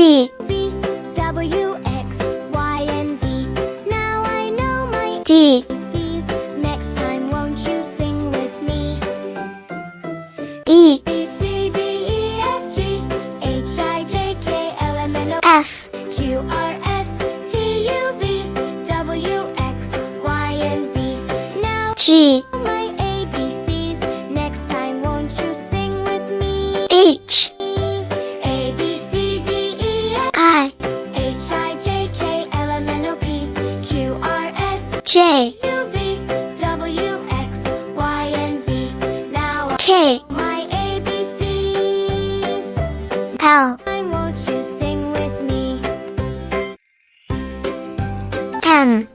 T, V, W, X, Y, and Z. Now I know my D, ABCs. Next time won't you sing with me? E, B, C, D, E, F, G, H, I, J, K, L, M, N, O, F, Q, R, S, T, U, V, W, X, Y, and Z. Now G, my ABCs. Next time won't you sing with me? H, A, B, C, D, E, F, I, H, I, J, K, L, M, N, O, P, Q, R, S, J, U, V, W, X, Y, and Z. Now K, my ABCs. L, Time won't you sing with me? M,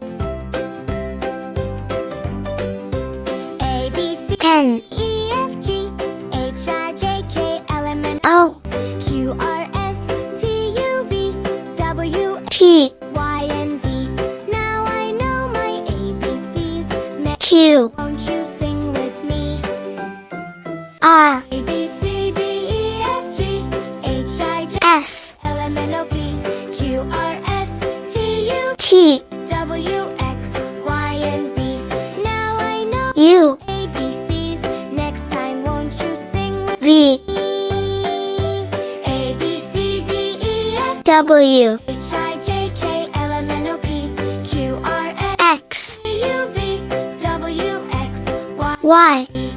A, B, C, N, E, F, G, H, I, J, K, L, M, N, O, Q, R, S, T, U, V, W, P, Y, and Z. Now I know my ABCs. Next Q, won't you sing with me? R, A, B, C, D, E, F, G, H, I, J, S, L, M, N, O, P, Q, R, S, T, U, T, W, X, Y, and Z. Now I know U, ABCs. Next time won't you sing with V, me? A, B, C, D, E, F, W, H, I, J, K, L, M, N, O, P, Q, R, S, X, T, U, V, W, X, Y, Y, Z.